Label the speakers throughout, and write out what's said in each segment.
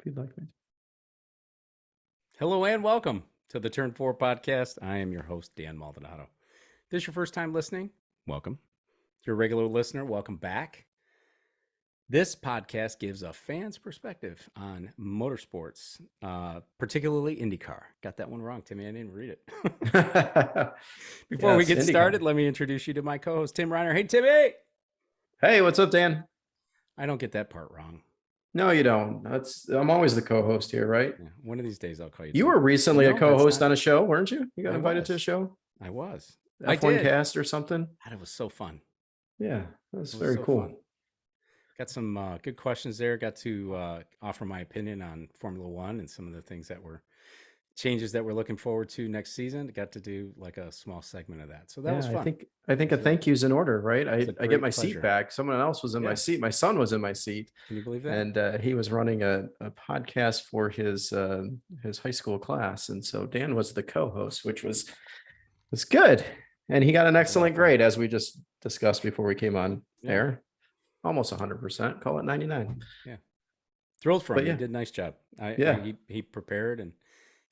Speaker 1: if you'd like me to.
Speaker 2: Hello and welcome to the Turn 4 podcast. I am your host, Dan Maldonado. If this is your first time listening, welcome. If you're a regular listener, welcome back. This podcast gives a fan's perspective on motorsports, particularly IndyCar. Got that one wrong, Timmy. I didn't read it. Before we get
Speaker 1: IndyCar.
Speaker 2: started, let me introduce you to my co-host, Tim Reiner. Hey, Timmy!
Speaker 1: Hey, what's up, Dan?
Speaker 2: I don't get that part wrong.
Speaker 1: No, you don't. I'm always the co-host here, right?
Speaker 2: Yeah, one of these days I'll call you
Speaker 1: You
Speaker 2: Tim.
Speaker 1: were recently
Speaker 2: No,
Speaker 1: a co-host
Speaker 2: not...
Speaker 1: on a show, weren't you? You got
Speaker 2: I
Speaker 1: invited
Speaker 2: was.
Speaker 1: to a show?
Speaker 2: I was.
Speaker 1: F1
Speaker 2: I did.
Speaker 1: Cast or something?
Speaker 2: God, it was so fun.
Speaker 1: Yeah, that was very cool.
Speaker 2: Fun. Got some good questions there. Got to offer my opinion on Formula One and some of the things that were changes that we're looking forward to next season. Got to do like a small segment of that. So that was fun.
Speaker 1: I think a thank you's in order, right? I get my
Speaker 2: pleasure.
Speaker 1: seat back. Someone else was in my seat. My son was in my seat.
Speaker 2: Can you believe that?
Speaker 1: And he was running a podcast for his high school class. And so Dan was the co-host, which was good. And he got an excellent grade, as we just discussed before we came on air. Almost 100%. Call it 99.
Speaker 2: Yeah. Thrilled for him.
Speaker 1: Yeah.
Speaker 2: He did a nice job. He prepared and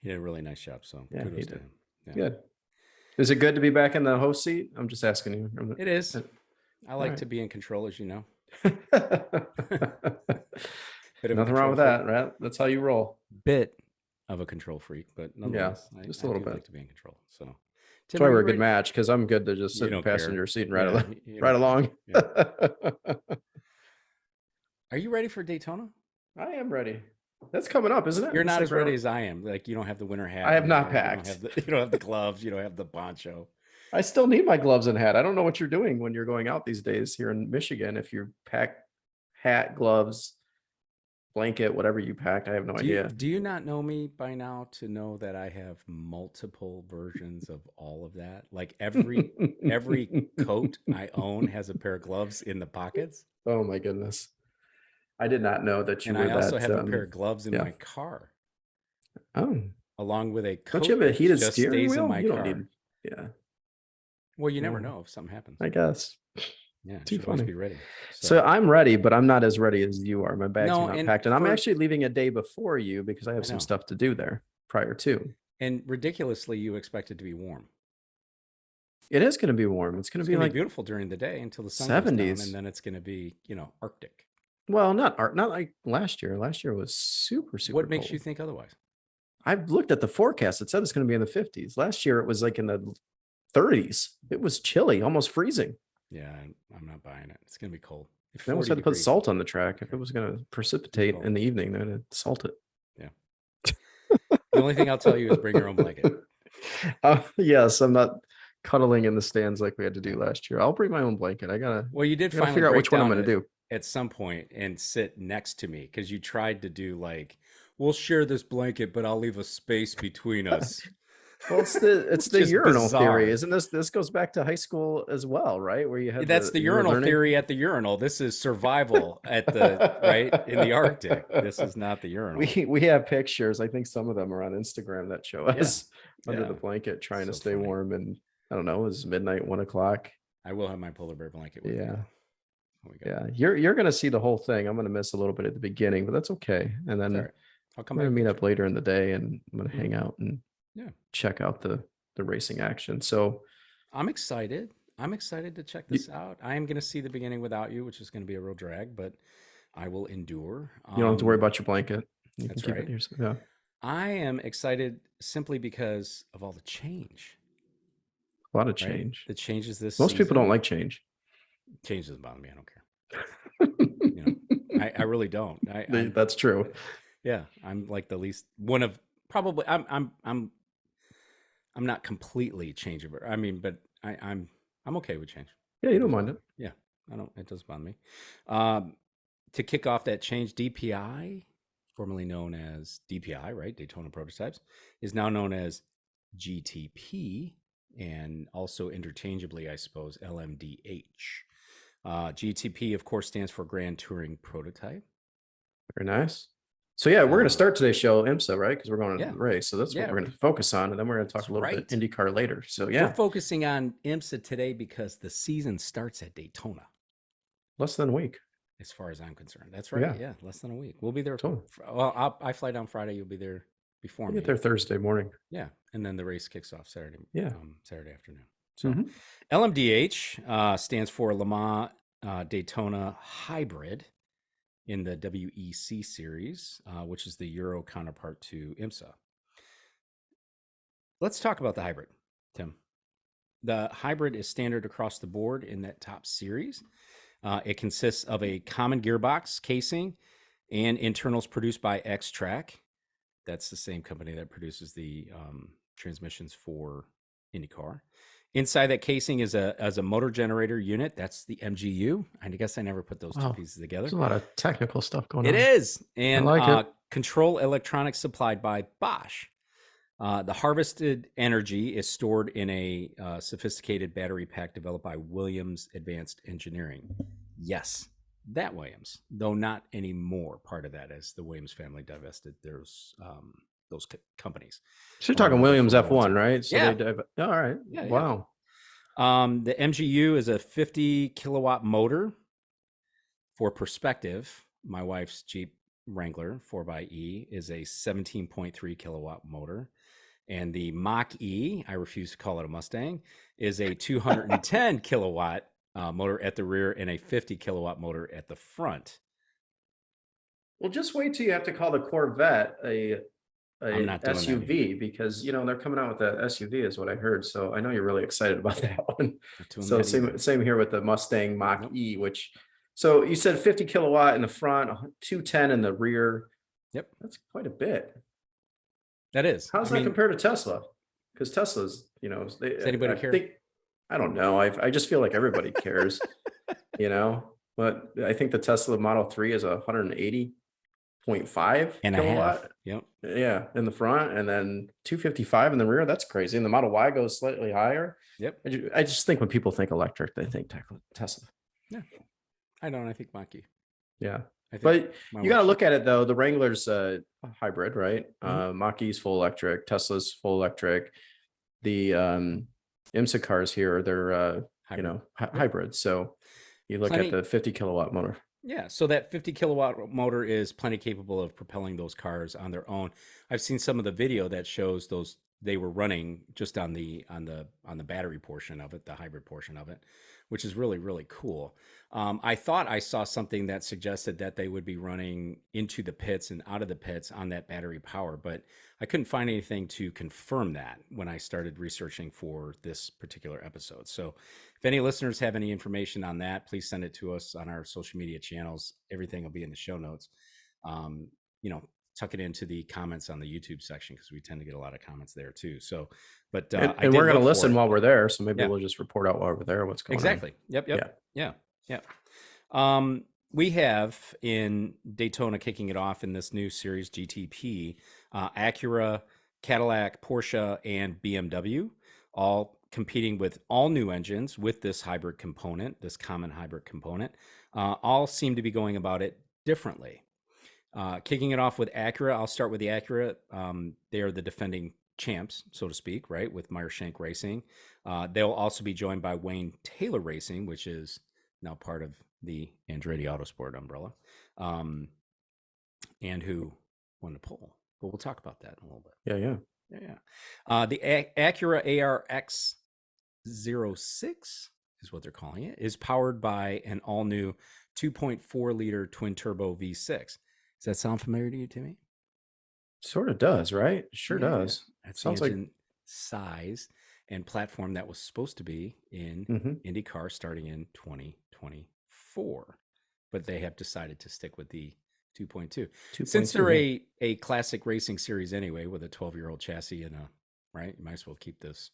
Speaker 2: he did a really nice job. So
Speaker 1: yeah,
Speaker 2: kudos to him.
Speaker 1: Yeah. Good. Is it good to be back in the host seat? I'm just asking you.
Speaker 2: It is. I like to be in control, as you know.
Speaker 1: Nothing wrong with that, right? That's how you roll.
Speaker 2: Bit of a control freak, but nonetheless,
Speaker 1: just a little bit.
Speaker 2: Like to be in control. So
Speaker 1: that's why we're a good match, because I'm good to just sit in the passenger seat and ride along. Yeah.
Speaker 2: Are you ready for Daytona?
Speaker 1: I am ready. That's coming up, isn't it?
Speaker 2: You're not as ready as I am. Like, you don't have the winter hat.
Speaker 1: I have not packed.
Speaker 2: You don't have the gloves. You don't have the poncho.
Speaker 1: I still need my gloves and hat. I don't know what you're doing when you're going out these days here in Michigan. If you pack hat, gloves, blanket, whatever you packed, I have no idea.
Speaker 2: Do you not know me by now to know that I have multiple versions of all of that? Like every coat I own has a pair of gloves in the pockets.
Speaker 1: Oh my goodness. I did not know that you were that.
Speaker 2: And I also have a pair of gloves in my car.
Speaker 1: Oh.
Speaker 2: Along with a coat.
Speaker 1: Don't you have a heated steering wheel?
Speaker 2: In my
Speaker 1: you
Speaker 2: car.
Speaker 1: don't need. Yeah.
Speaker 2: Well, you never know if something happens.
Speaker 1: I guess.
Speaker 2: Yeah, you should always be ready.
Speaker 1: So I'm ready, but I'm not as ready as you are. My bags are not packed. And I'm actually leaving a day before you because I have some stuff to do there prior to.
Speaker 2: And ridiculously, you expect it to be warm.
Speaker 1: It is going to be warm. It's going to be like
Speaker 2: beautiful during the day until the sun
Speaker 1: 70s.
Speaker 2: goes down, and then it's going to be, Arctic.
Speaker 1: Well, not like last year. Last year was super
Speaker 2: What makes
Speaker 1: cold.
Speaker 2: you think otherwise?
Speaker 1: I've looked at the forecast. It said it's going to be in the 50s. Last year, it was like in the 30s. It was chilly, almost freezing.
Speaker 2: Yeah, I'm not buying it. It's going to be cold.
Speaker 1: They almost had to put salt on the track. If it was going to precipitate in the evening, they would salt it.
Speaker 2: Yeah. The only thing I'll tell you is bring your own blanket.
Speaker 1: Yes, I'm not cuddling in the stands like we had to do last year. I'll bring my own blanket.
Speaker 2: You did finally
Speaker 1: figure out which one I'm going to do
Speaker 2: at some point and sit next to me, because you tried to do like, we'll share this blanket, but I'll leave a space between us.
Speaker 1: Well, it's the urinal theory, isn't this? This goes back to high school as well, right? Where you had
Speaker 2: that's the urinal theory at the urinal. This is survival at the right in the Arctic. This is not the urinal.
Speaker 1: We have pictures. I think some of them are on Instagram that show us under the blanket trying to stay warm. And I don't know, it was midnight, 1 o'clock.
Speaker 2: I will have my polar bear blanket with me.
Speaker 1: Yeah. You're gonna see the whole thing. I'm gonna miss a little bit at the beginning, but that's okay. And then
Speaker 2: I'll come
Speaker 1: I'm gonna meet up later in the day, and I'm gonna hang out and check out the racing action. So
Speaker 2: I'm excited. I'm excited to check this out. I am going to see the beginning without you, which is going to be a real drag, but I will endure.
Speaker 1: You don't have to worry about your blanket.
Speaker 2: That's right.
Speaker 1: Yeah.
Speaker 2: I am excited simply because of all the change.
Speaker 1: A lot of change.
Speaker 2: The changes this
Speaker 1: Most people don't like change.
Speaker 2: Change doesn't bother me. I don't care. I really don't.
Speaker 1: That's true.
Speaker 2: Yeah, I'm like the least one of probably. I'm not completely changeable. I mean, but I'm okay with change.
Speaker 1: Yeah, you don't mind it.
Speaker 2: Yeah, I don't. It doesn't bother me. To kick off that change, DPI, formerly known as DPI, right? Daytona Prototypes, is now known as GTP, and also interchangeably, I suppose, LMDH. GTP, of course, stands for Gran Touring Prototype.
Speaker 1: Very nice. So yeah, we're going to start today's show IMSA, right? Because we're going to the race. So that's what we're going to focus on. And then we're going to talk a little bit IndyCar later. So yeah.
Speaker 2: We're focusing on IMSA today because the season starts at Daytona.
Speaker 1: Less than a week.
Speaker 2: as far as I'm concerned. That's right. Yeah, less than a week. We'll be there.
Speaker 1: Totally.
Speaker 2: Well, I fly down Friday. You'll be there before
Speaker 1: We
Speaker 2: me.
Speaker 1: get there Thursday morning.
Speaker 2: Yeah, and then the race kicks off Saturday.
Speaker 1: Yeah.
Speaker 2: Saturday afternoon. So LMDH stands for Le Mans Daytona Hybrid in the WEC series, which is the Euro counterpart to IMSA. Let's talk about the hybrid, Tim. The hybrid is standard across the board in that top series. It consists of a common gearbox, casing, and internals produced by X-Track. That's the same company that produces the transmissions for IndyCar. Inside that casing is a motor generator unit. That's the MGU. I guess I never put those two pieces together.
Speaker 1: There's a lot of technical stuff going on.
Speaker 2: It is. And
Speaker 1: I like it.
Speaker 2: Control electronics supplied by Bosch. The harvested energy is stored in a sophisticated battery pack developed by Williams Advanced Engineering. Yes, that Williams, though not anymore part of that, as the Williams family divested those companies.
Speaker 1: So you're talking Williams F1,
Speaker 2: F1,
Speaker 1: right? So
Speaker 2: yeah.
Speaker 1: All right.
Speaker 2: Yeah,
Speaker 1: wow.
Speaker 2: The MGU is a 50 kilowatt motor. For perspective, my wife's Jeep Wrangler 4xe is a 17.3 kilowatt motor. And the Mach-E, I refuse to call it a Mustang, is a 210 kilowatt motor at the rear and a 50 kilowatt motor at the front.
Speaker 1: Well, just wait till you have to call the Corvette a SUV, because they're coming out with that SUV is what I heard. So I know you're really excited about that one. So same here with the Mustang Mach-E, which, so you said 50 kilowatt in the front, 210 in the rear.
Speaker 2: Yep.
Speaker 1: That's quite a bit.
Speaker 2: That is.
Speaker 1: How's that compared to Tesla? Because Tesla's, does
Speaker 2: anybody care?
Speaker 1: I don't know. I just feel like everybody cares, but I think the Tesla Model 3 is 180.5 kilowatt.
Speaker 2: Yep.
Speaker 1: Yeah, in the front, and then 255 in the rear. That's crazy. And the Model Y goes slightly higher.
Speaker 2: Yep.
Speaker 1: I just think when people think electric, they think Tesla.
Speaker 2: Yeah. I don't. I think Mach-E.
Speaker 1: Yeah. But you got to look at it though. The Wrangler's a hybrid, right? Mach-E's full electric. Tesla's full electric. The IMSA cars here, they're hybrid. So you look at the 50 kilowatt motor.
Speaker 2: Yeah, so that 50 kilowatt motor is plenty capable of propelling those cars on their own. I've seen some of the video that shows they were running just on the battery portion of it, the hybrid portion of it, which is really, really cool. I thought I saw something that suggested that they would be running into the pits and out of the pits on that battery power, but I couldn't find anything to confirm that when I started researching for this particular episode. So if any listeners have any information on that, please send it to us on our social media channels. Everything will be in the show notes. Tuck it into the comments on the YouTube section, because we tend to get a lot of comments there too. So, but
Speaker 1: and we're going to listen while we're there, so maybe we'll just report out while we're there what's going on.
Speaker 2: Exactly. Yep. Yeah. We have in Daytona, kicking it off in this new series GTP, Acura, Cadillac, Porsche, and BMW, all competing with all new engines with this hybrid component, this common hybrid component. All seem to be going about it differently. Kicking it off with Acura, I'll start with the Acura. They are the defending champs, so to speak, right, with Meyer-Shank Racing. They'll also be joined by Wayne Taylor Racing, which is now part of the Andretti Autosport umbrella, and who won the pole. But we'll talk about that in a little bit. Yeah. The Acura ARX 06 is what they're calling it, is powered by an all-new 2.4 liter twin turbo V6. Does that sound familiar to you, Timmy?
Speaker 1: Sort of does, right? Sure does.
Speaker 2: That sounds like size and platform that was supposed to be in IndyCar starting in 2024, but they have decided to stick with the 2.2. Since they're a classic racing series anyway, with a 12-year-old chassis and you might as well keep this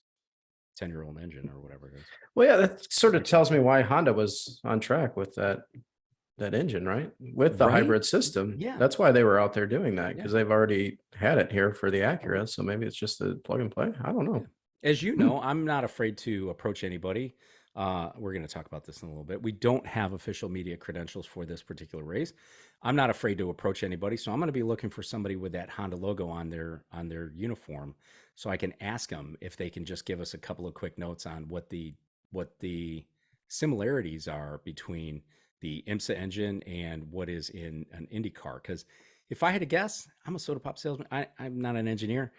Speaker 2: 10-year-old engine or whatever it is.
Speaker 1: Well, yeah, that sort of tells me why Honda was on track with that engine, right? With the hybrid system.
Speaker 2: Yeah.
Speaker 1: That's why they were out there doing that, because they've already had it here for the Acura. So maybe it's just a plug and play. I don't know.
Speaker 2: As you know, I'm not afraid to approach anybody. We're going to talk about this in a little bit. We don't have official media credentials for this particular race. I'm not afraid to approach anybody. So I'm going to be looking for somebody with that Honda logo on their uniform, so I can ask them if they can just give us a couple of quick notes on what the similarities are between the IMSA engine and what is in an IndyCar. Because if I had to guess, I'm a soda pop salesman. I'm not an engineer.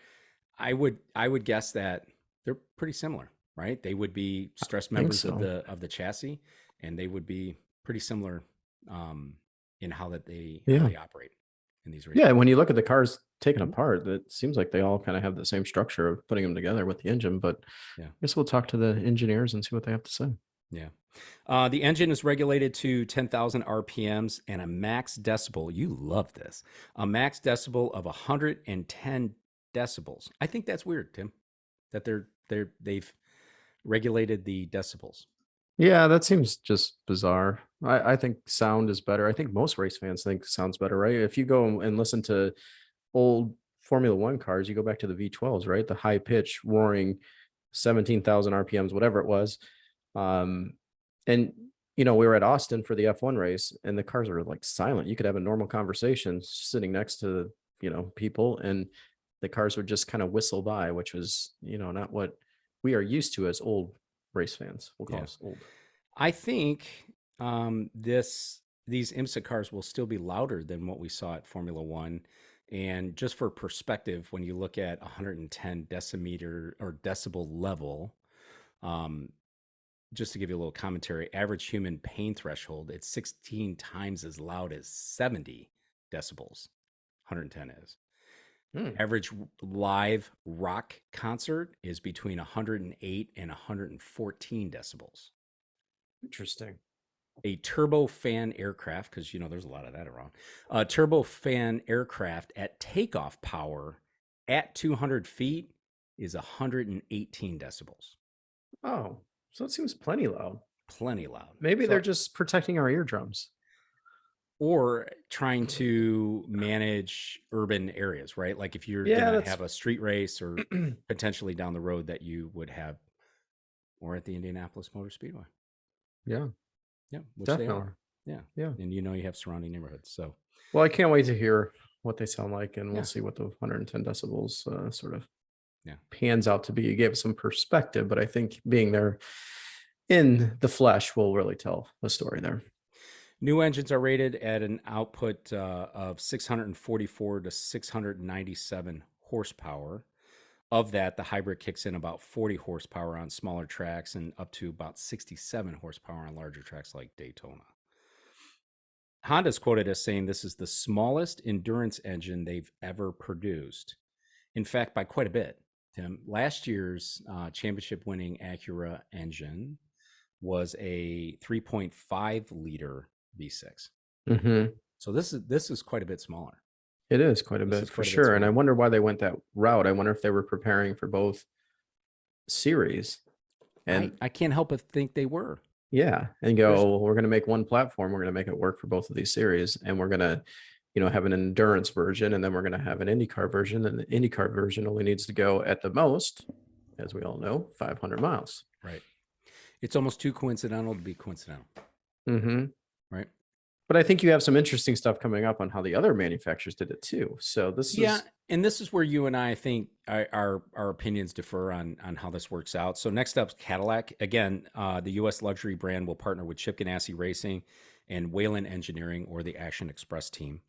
Speaker 2: I would guess that they're pretty similar, right? They would be stress
Speaker 1: I think
Speaker 2: members of
Speaker 1: so.
Speaker 2: the chassis, and they would be pretty similar in how they
Speaker 1: Yeah.
Speaker 2: operate in these race
Speaker 1: Yeah.
Speaker 2: cars.
Speaker 1: When you look at the cars taken
Speaker 2: Mhm.
Speaker 1: apart, it seems like they all kind of have the same structure of putting them together with the engine. But
Speaker 2: Yeah,
Speaker 1: I guess we'll talk to the engineers and see what they have to say.
Speaker 2: yeah. The engine is regulated to 10,000 RPMs and a max decibel. You love this. A max decibel of 110 decibels. I think that's weird, Tim, that they've regulated the decibels.
Speaker 1: Yeah, that seems just bizarre. I think sound is better. I think most race fans think sound's better, right? If you go and listen to old Formula One cars, you go back to the V12s, right? The high pitch roaring 17,000 RPMs, whatever it was. Um, and we were at Austin for the F1 race, and the cars were like silent. You could have a normal conversation sitting next to people, and the cars would just kind of whistle by, which was not what we are used to as old race fans. We'll call
Speaker 2: Yeah.
Speaker 1: us old.
Speaker 2: I think these IMSA cars will still be louder than what we saw at Formula One. And just for perspective, when you look at 110 decimeter or decibel level, um, just to give you a little commentary, average human pain threshold, it's 16 times as loud as 70 decibels. 110 is.
Speaker 1: Hmm,
Speaker 2: Average live rock concert is between 108 and 114 decibels.
Speaker 1: interesting.
Speaker 2: A turbofan aircraft, because there's a lot of that around. A turbofan aircraft at takeoff power at 200 feet is 118 decibels.
Speaker 1: Oh, so it seems plenty loud.
Speaker 2: Plenty loud.
Speaker 1: Maybe they're
Speaker 2: So,
Speaker 1: just protecting our eardrums.
Speaker 2: or trying to manage urban areas, right? Like if you're
Speaker 1: Yeah,
Speaker 2: gonna
Speaker 1: that's
Speaker 2: have a street race or potentially down the road that you would have, or at the Indianapolis Motor Speedway.
Speaker 1: yeah,
Speaker 2: Yeah, which they
Speaker 1: definitely.
Speaker 2: are. Yeah.
Speaker 1: Yeah.
Speaker 2: And you have surrounding neighborhoods. So
Speaker 1: Well, I can't wait to hear what they sound like, and we'll
Speaker 2: yeah,
Speaker 1: see what the 110 decibels sort of
Speaker 2: yeah.
Speaker 1: pans out to be. You gave some perspective, but I think being there in the flesh will really tell the story there.
Speaker 2: New engines are rated at an output of 644 to 697 horsepower. Of that, the hybrid kicks in about 40 horsepower on smaller tracks and up to about 67 horsepower on larger tracks like Daytona. Honda's quoted as saying this is the smallest endurance engine they've ever produced. In fact, by quite a bit, Tim. Last year's championship winning Acura engine was a 3.5 liter V6.
Speaker 1: Hmm.
Speaker 2: So this is quite a bit smaller.
Speaker 1: It is quite a
Speaker 2: This
Speaker 1: bit
Speaker 2: is
Speaker 1: for
Speaker 2: quite a bit
Speaker 1: sure. And I
Speaker 2: smaller.
Speaker 1: wonder why they went that route. I wonder if they were preparing for both series.
Speaker 2: I
Speaker 1: And
Speaker 2: I can't help but think they were.
Speaker 1: yeah, and
Speaker 2: There's
Speaker 1: go, we're going to make one platform. We're going to make it work for both of these series. And we're going to, have an endurance version, and then we're going to have an IndyCar version. And the IndyCar version only needs to go at the most, as we all know, 500 miles.
Speaker 2: right. It's almost too coincidental to be coincidental,
Speaker 1: Hmm.
Speaker 2: right?
Speaker 1: But I think you have some interesting stuff coming up on how the other manufacturers did it too. So this
Speaker 2: Yeah,
Speaker 1: is,
Speaker 2: and this is where you and I think our opinions differ on how this works out. So next up, Cadillac. Again, the U.S. luxury brand will partner with Chip Ganassi Racing and Whalen Engineering, or the Action Express team.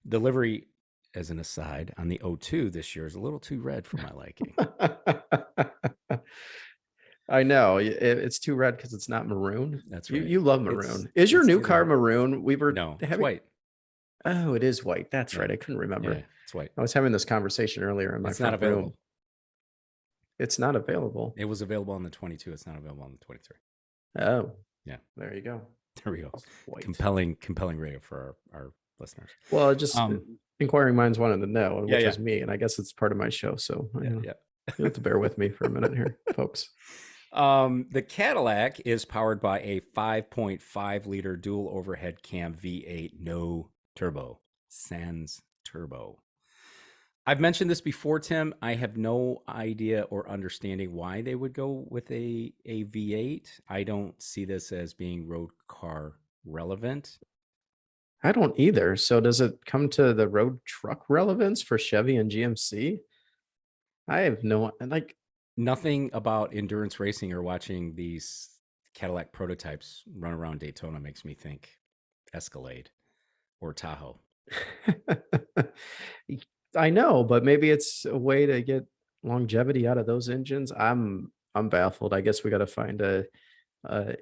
Speaker 2: Delivery, as an aside, on the O2 this year is a little too red for my liking.
Speaker 1: I know it's too red because it's not maroon.
Speaker 2: That's
Speaker 1: You
Speaker 2: right.
Speaker 1: you love
Speaker 2: It's
Speaker 1: maroon. Is your
Speaker 2: it's
Speaker 1: new
Speaker 2: too
Speaker 1: car
Speaker 2: red.
Speaker 1: maroon? We were
Speaker 2: No, it's
Speaker 1: having.
Speaker 2: white.
Speaker 1: Oh, it is white. That's
Speaker 2: Yeah,
Speaker 1: right. I couldn't
Speaker 2: yeah,
Speaker 1: remember.
Speaker 2: it's white.
Speaker 1: I was having this conversation earlier in my
Speaker 2: It's not
Speaker 1: front room.
Speaker 2: available.
Speaker 1: It's not available.
Speaker 2: It was available on the 22. It's not available on the 23.
Speaker 1: Oh,
Speaker 2: Yeah,
Speaker 1: there you go.
Speaker 2: there we go.
Speaker 1: It's white.
Speaker 2: Compelling radio for our listeners.
Speaker 1: Well, just
Speaker 2: Um,
Speaker 1: inquiring minds wanted to know,
Speaker 2: yeah,
Speaker 1: which
Speaker 2: yeah,
Speaker 1: was me, and I guess it's part of my show. So
Speaker 2: yeah, yeah.
Speaker 1: you have to bear with me for a minute here, folks.
Speaker 2: The Cadillac is powered by a 5.5 liter dual overhead cam V8, no turbo, sans turbo. I've mentioned this before, Tim. I have no idea or understanding why they would go with a V8. I don't see this as being road car relevant.
Speaker 1: I don't either. So does it come to the road truck relevance for Chevy and GMC? I have no like.
Speaker 2: Nothing about endurance racing or watching these Cadillac prototypes run around Daytona makes me think Escalade or Tahoe.
Speaker 1: I know, but maybe it's a way to get longevity out of those engines. I'm baffled. I guess we got to find a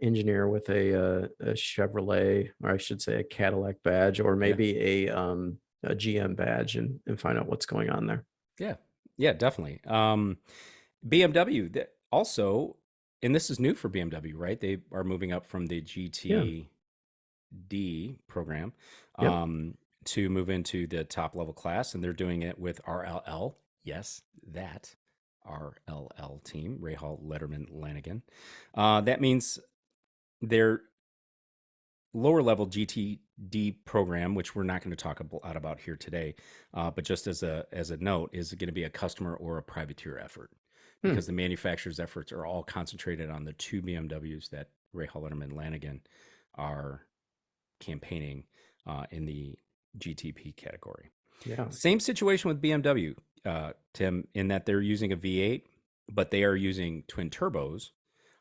Speaker 1: engineer with a Chevrolet, or I should say a Cadillac badge, or
Speaker 2: Yeah.
Speaker 1: maybe a GM badge, and find out what's going on there.
Speaker 2: Yeah. Yeah, definitely. BMW also, and this is new for BMW, right? They are moving up from the
Speaker 1: Yeah.
Speaker 2: GTD program
Speaker 1: Yep.
Speaker 2: to move into the top level class, and they're doing it with RLL. Yes, that RLL team, Rahal, Letterman, Lanigan. That means their lower level GTD program, which we're not going to talk a lot about here today, but just as a note, is going to be a customer or a privateer effort,
Speaker 1: Hmm.
Speaker 2: because the manufacturer's efforts are all concentrated on the two BMWs that Rahal, Letterman, Lanigan are campaigning in the GTP category.
Speaker 1: Yeah.
Speaker 2: Same situation with BMW, Tim, in that they're using a V8, but they are using twin turbos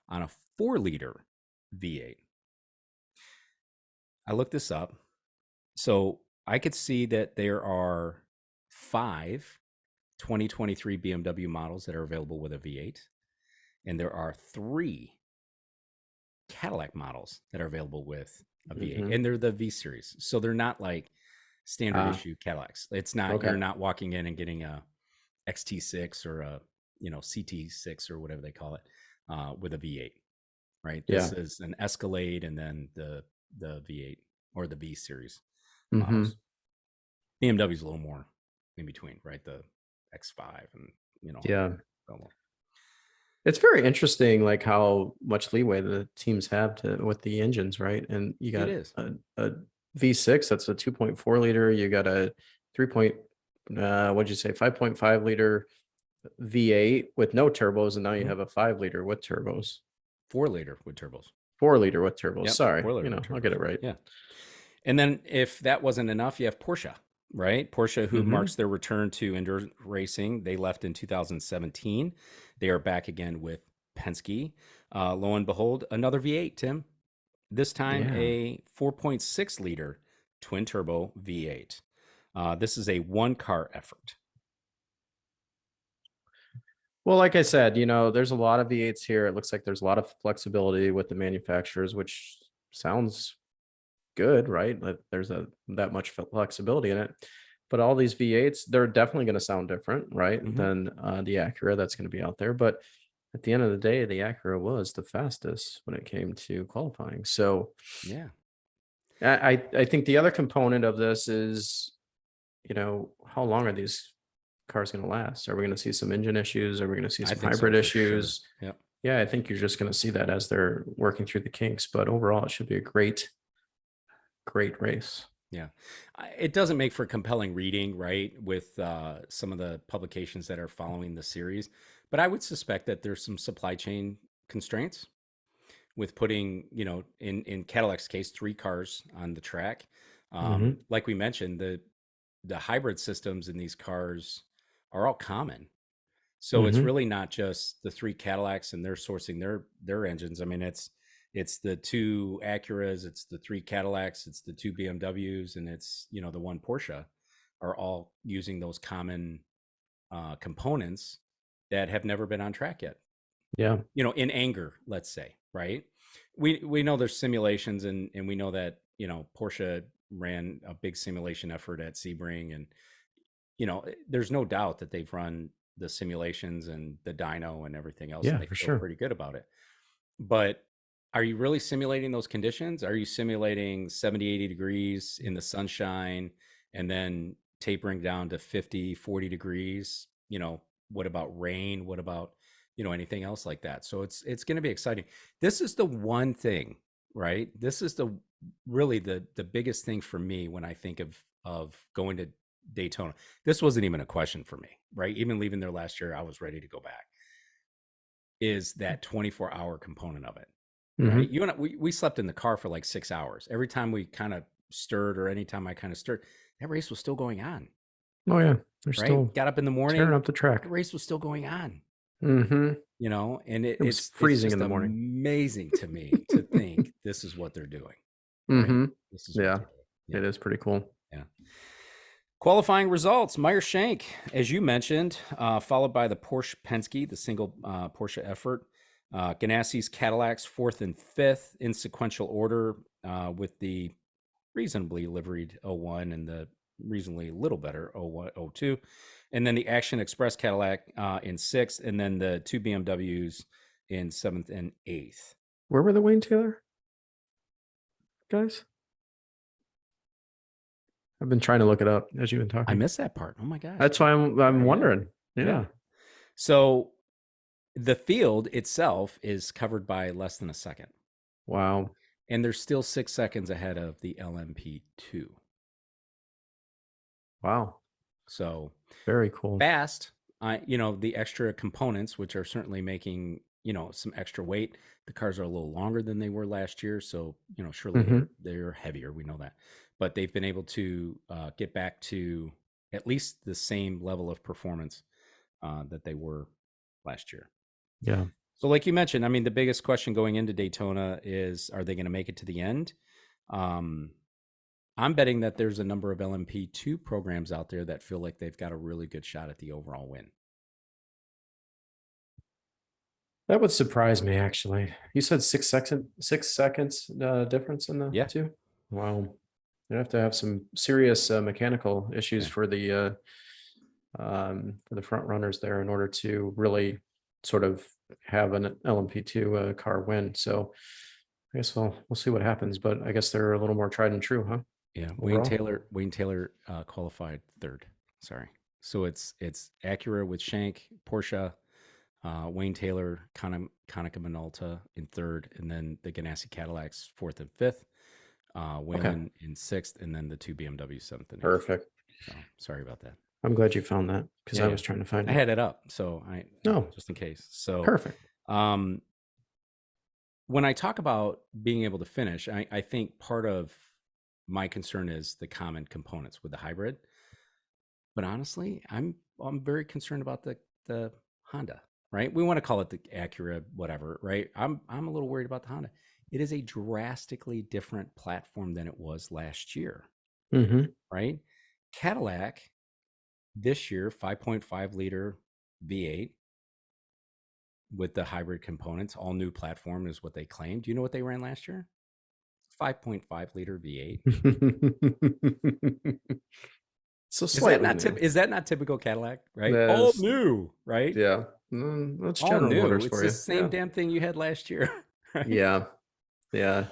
Speaker 2: on a 4-liter V8. I looked this up. So I could see that there are 5 2023 BMW models that are available with a V8, and there are 3 Cadillac models that are available with a V8,
Speaker 1: Hmm.
Speaker 2: and they're the V series. So they're not like standard
Speaker 1: Ah,
Speaker 2: issue Cadillacs. It's not,
Speaker 1: okay.
Speaker 2: you're not walking in and getting a XT6 or a, CT6 or whatever they call it, with a V8, right?
Speaker 1: Yeah.
Speaker 2: This is an Escalade and then the V8 or the V series
Speaker 1: Hmm.
Speaker 2: models. BMW's a little more in between, right? The X5 and all
Speaker 1: Yeah.
Speaker 2: that.
Speaker 1: It's very interesting, like how much leeway the teams have to with the engines, right? And you
Speaker 2: It
Speaker 1: got
Speaker 2: is.
Speaker 1: a V6 that's a 2.4 liter. You got a 3 point, what'd you say, 5.5 liter V8 with no turbos, and now you
Speaker 2: Mhm.
Speaker 1: have a 5 liter with turbos,
Speaker 2: 4-liter with turbos.
Speaker 1: 4 liter with turbos.
Speaker 2: Yep,
Speaker 1: Sorry,
Speaker 2: 4-liter with
Speaker 1: I'll get
Speaker 2: turbos.
Speaker 1: it right.
Speaker 2: Yeah. And then if that wasn't enough, you have Porsche, right? Porsche, who
Speaker 1: Hmm.
Speaker 2: marks their return to endurance racing. They left in 2017. They are back again with Penske. Lo and behold, another V8, Tim. This time
Speaker 1: Yeah.
Speaker 2: a 4.6 liter twin turbo V8. This is a one car effort.
Speaker 1: Well, like I said, there's a lot of V8s here. It looks like there's a lot of flexibility with the manufacturers, which sounds good, right? Like there's that much flexibility in it. But all these V8s, they're definitely going to sound different, right,
Speaker 2: Mm-hmm.
Speaker 1: than the Acura that's going to be out there. But at the end of the day, the Acura was the fastest when it came to qualifying. So
Speaker 2: Yeah.
Speaker 1: I think the other component of this is, how long are these cars going to last? Are we going to see some engine issues? Are we going to see
Speaker 2: I
Speaker 1: some
Speaker 2: think so
Speaker 1: hybrid
Speaker 2: for sure.
Speaker 1: issues?
Speaker 2: Yep.
Speaker 1: Yeah, I think you're just going to see that as they're working through the kinks. But overall, it should be a great, great race.
Speaker 2: Yeah. It doesn't make for compelling reading, right? With some of the publications that are following the series. But I would suspect that there's some supply chain constraints with putting, in Cadillac's case, 3 cars on the track.
Speaker 1: Hmm.
Speaker 2: Like we mentioned, the hybrid systems in these cars are all common. So it's
Speaker 1: Hmm.
Speaker 2: really not just the 3 Cadillacs and they're sourcing their engines. I mean, it's the 2 Acuras, it's the 3 Cadillacs, it's the 2 BMWs, and it's the 1 Porsche are all using those common components that have never been on track yet.
Speaker 1: Yeah.
Speaker 2: In anger, let's say, right? We know there's simulations, and we know that Porsche ran a big simulation effort at Sebring, and there's no doubt that they've run the simulations and the dyno and everything else, and
Speaker 1: Yeah,
Speaker 2: they
Speaker 1: for
Speaker 2: feel
Speaker 1: sure.
Speaker 2: pretty good about it. But are you really simulating those conditions? Are you simulating 70, 80 degrees in the sunshine and then tapering down to 50, 40 degrees? What about rain? What about, anything else like that? So it's going to be exciting. This is the one thing, right? This is really the biggest thing for me when I think of going to Daytona. This wasn't even a question for me, right? Even leaving there last year, I was ready to go back. Is that 24-hour component of it, right?
Speaker 1: Hmm.
Speaker 2: You and I, we slept in the car for like 6 hours. Every time we kind of stirred, or anytime I kind of stirred, that race was still going on,
Speaker 1: Oh yeah, they're
Speaker 2: right?
Speaker 1: still
Speaker 2: Got up in the
Speaker 1: tearing
Speaker 2: morning,
Speaker 1: up the
Speaker 2: the
Speaker 1: track.
Speaker 2: race was still going on,
Speaker 1: Hmm.
Speaker 2: and
Speaker 1: It was
Speaker 2: it's
Speaker 1: freezing in
Speaker 2: just
Speaker 1: the morning.
Speaker 2: amazing to me to think this is what they're doing. right?
Speaker 1: Mm-hmm.
Speaker 2: This is
Speaker 1: Yeah,
Speaker 2: ridiculous. Yeah.
Speaker 1: it is pretty cool.
Speaker 2: Yeah. Qualifying results: Meyer Shank, as you mentioned, followed by the Porsche Penske, the single Porsche effort. Ganassi's Cadillacs fourth and fifth in sequential order, with the reasonably liveried 01 and the reasonably little better 01, 02. And then the Action Express Cadillac in sixth, and then the two BMWs in seventh and eighth.
Speaker 1: Where were the Wayne Taylor guys? I've been trying to look it up as you've been talking.
Speaker 2: I missed that part. Oh my gosh.
Speaker 1: That's why I'm wondering. Yeah.
Speaker 2: So the field itself is covered by less than a second.
Speaker 1: Wow.
Speaker 2: And they're still 6 seconds ahead of the LMP2.
Speaker 1: Wow.
Speaker 2: So
Speaker 1: very cool.
Speaker 2: Fast. The extra components, which are certainly making, some extra weight. The cars are a little longer than they were last year. So, surely they're heavier. We know that. But they've been able to get back to at least the same level of performance that they were last year.
Speaker 1: Yeah.
Speaker 2: So like you mentioned, I mean, the biggest question going into Daytona is, are they going to make it to the end? I'm betting that there's a number of LMP2 programs out there that feel like they've got a really good shot at the overall win.
Speaker 1: That would surprise me, actually. You said 6 seconds difference in the two? Wow. You have to have some serious mechanical issues for the front runners there in order to really sort of have an LMP2 car win. So I guess we'll see what happens, but I guess they're a little more tried and true, huh?
Speaker 2: Yeah.
Speaker 1: Overall?
Speaker 2: Wayne Taylor qualified third. Sorry. So it's Acura with Shank, Porsche, Wayne Taylor, Konica Minolta in third, and then the Ganassi Cadillacs fourth and fifth, Whalen in sixth, and then the two BMW seventh and eighth.
Speaker 1: Perfect.
Speaker 2: So sorry about that.
Speaker 1: I'm glad you found that because I was trying to find it.
Speaker 2: I had it up, so just in case. So
Speaker 1: perfect.
Speaker 2: When I talk about being able to finish, I think part of my concern is the common components with the hybrid. But honestly, I'm very concerned about the Honda, right? We want to call it the Acura, whatever, right? I'm a little worried about the Honda. It is a drastically different platform than it was last year, right? Cadillac this year, 5.5 liter V8 with the hybrid components, all new platform is what they claim. Do you know what they ran last year? 5.5 liter V8.
Speaker 1: So
Speaker 2: is that not typical Cadillac, right? All new, right?
Speaker 1: Yeah. That's
Speaker 2: all
Speaker 1: General
Speaker 2: new.
Speaker 1: Motors
Speaker 2: it's
Speaker 1: for
Speaker 2: the
Speaker 1: you.
Speaker 2: same damn thing you had last year. Right?
Speaker 1: Yeah.